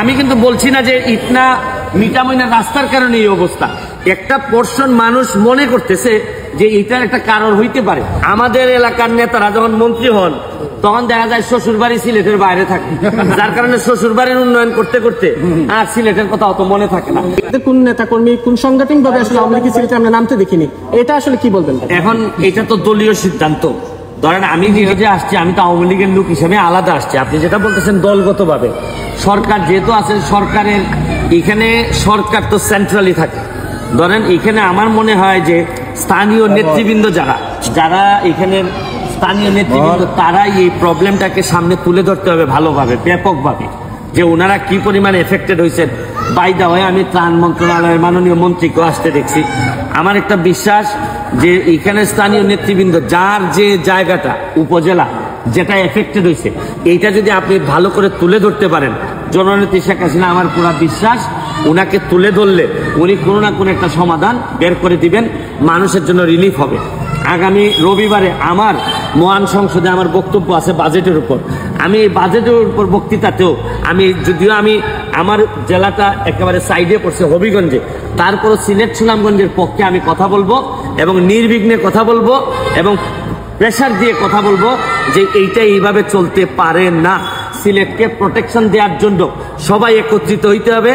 আমি কিন্তু বলছি না যে ইটনা মিটামইনা রাস্তার কারণে এই অবস্থা। একটা পোর্শন মানুষ মনে করতেছে যে এটার একটা কারণ হইতে পারে। আমাদের এলাকার নেতারা যখন মন্ত্রী হন তখন দেখা যায় শ্বশুর বাড়ি সিলেটের বাইরে থাকে, যার কারণে শ্বশুর বাড়ির উন্নয়ন করতে করতে আর সিলেটের কথা অত মনে থাকে না। কোন নেতা কর্মী কোন সাংগঠনিক ভাবে আসলে আওয়ামী লীগ সিলেটে আমরা নামতে দেখিনি, এটা আসলে কি বলবেন? এখন এটা তো দলীয় সিদ্ধান্ত। ধরেন আমি যেহেতু আসছি, আমি তো আওয়ামী লীগের লোক হিসেবে আলাদা আসছি। আপনি যেটা বলতেছেন দলগত ভাবে, সরকার যেহেতু আছে, সরকারের এখানে সরকার তো সেন্ট্রালি থাকে। ধরেন এখানে আমার মনে হয় যে স্থানীয় নেতৃবৃন্দ যারা এখানের স্থানীয় নেতৃবৃন্দ, তারাই এই প্রবলেমটাকে সামনে তুলে ধরতে হবে ভালোভাবে, ব্যাপকভাবে, যে ওনারা কি পরিমাণে এফেক্টেড হয়েছেন। বাই দা ওয়ে, আমি ত্রাণ মন্ত্রণালয়ের মাননীয় মন্ত্রীকেও আসতে দেখছি। আমার একটা বিশ্বাস যে এখানে স্থানীয় নেতৃবৃন্দ, যার যে জায়গাটা উপজেলা যেটা এফেক্টেড হয়েছে, এইটা যদি আপনি ভালো করে তুলে ধরতে পারেন, জননেত্রী শেখ হাসিনা, আমার পুরো বিশ্বাস উনাকে তুলে ধরলে উনি কোনো না কোনো একটা সমাধান বের করে দিবেন, মানুষের জন্য রিলিফ হবে। আগামী রবিবারে আমার মহান সংসদে আমার বক্তব্য আছে বাজেটের উপর। আমি এই বাজেটের উপর বক্তৃতাতেও যদিও আমার জেলাটা একেবারে সাইডে পড়ছে হবিগঞ্জে, তারপরও সিলেট সুনামগঞ্জের পক্ষে আমি কথা বলবো এবং নির্বিঘ্নে কথা বলবো এবং প্রেসার দিয়ে কথা বলবো যে এইটা এইভাবে চলতে পারে না। সিলেটকে প্রোটেকশন দেওয়ার জন্য সবাই একত্রিত হইতে হবে।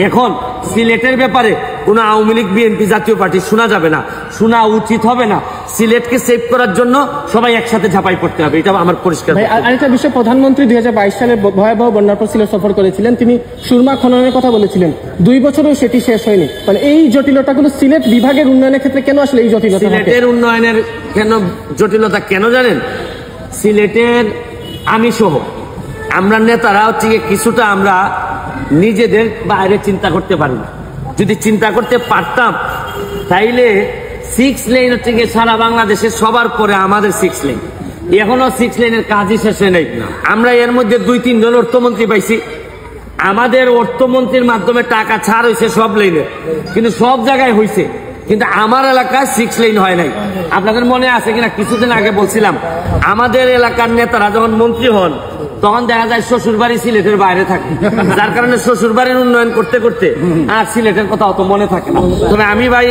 এখন সিলেটের ব্যাপারে কোনো আওয়ামী লীগ বিএনপি জাতীয় পার্টি শোনা যাবে না, শোনা উচিত হবে না। সিলেটকে সেভ করার জন্য সবাই একসাথে ঝাঁপাই পড়তে হবে, এটা আমার পরিষ্কার। আরেকটা বিষয়, প্রধানমন্ত্রী 2022 সালে ভয়াবহ বন্যার পর সিলেট সফর করেছিলেন, তিনি সুরমা খননের কথা বলেছিলেন, 2 বছরও সেটি শেষ হয়নি। মানে এই জটিলতাগুলো সিলেট বিভাগের উন্নয়নের ক্ষেত্রে কেন আসলে এই জটিলতা? সিলেটের উন্নয়নের জটিলতা কেন জানেন? সিলেটের আমি সহ আমরা নেতারা হচ্ছে কিছুটা আমরা নিজেদের বাইরে চিন্তা করতে পারি না। যদি চিন্তা করতে পারতাম তাইলে 6 লেন হচ্ছে গিয়ে সারা বাংলাদেশের সবার পরে আমাদের 6 লেন, এখনো 6 লেনের কাজই শেষে নেই। আমরা এর মধ্যে 2-3 জন অর্থমন্ত্রী পাইছি। আমাদের অর্থমন্ত্রীর মাধ্যমে টাকা ছাড় হয়েছে সব লেনে, কিন্তু সব জায়গায় হয়েছে, কিন্তু আমার এলাকায় 6 লেন হয় নাই। আপনাদের মনে আছে কিনা, কিছুদিন আগে বলছিলাম আমাদের এলাকার নেতারা যখন মন্ত্রী হন তখন দেখা যায় শ্বশুর বাড়ি সিলেটের বাইরে থাকে, যার কারণে শ্বশুর বাড়ির উন্নয়ন করতে করতে আর সিলেটের কথা অত মনে থাকে না। তবে আমি ভাই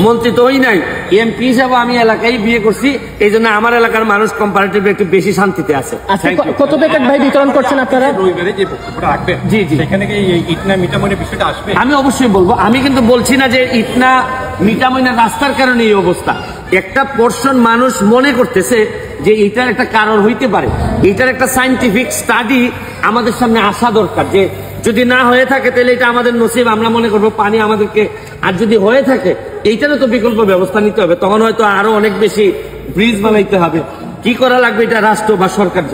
মন্ত্রী তো হই নাই, এমপি হিসাবে আমি এলাকায় বিয়ে করছি, এই জন্য আমার এলাকার মানুষ কম্পারেটিভ একটু বেশি শান্তিতে আছে। কত প্যাকেট ভাই বিতরণ করছেন আপনারা? জি জি, আমি অবশ্যই বলবো। আমি কিন্তু বলছি না যে ইটনা মিটামইনা রাস্তার কারণে এই অবস্থা। একটা পোর্শন মানুষ মনে করতেছে যে এটার একটা কারণ হইতে পারে। এটার একটা সায়েন্টিফিক স্টাডি আমাদের সামনে আসা দরকার, যে যদি না হয়ে থাকে তাহলে এটা আমাদের নসিব, আমরা মনে করবো পানি আমাদেরকে, আর যদি হয়ে থাকে এইটারও তো বিকল্প ব্যবস্থা নিতে হবে। তখন হয়তো আরো অনেক বেশি ব্রিজ বানাইতে হবে। কি করা লাগবে এটা রাষ্ট্র বা সরকার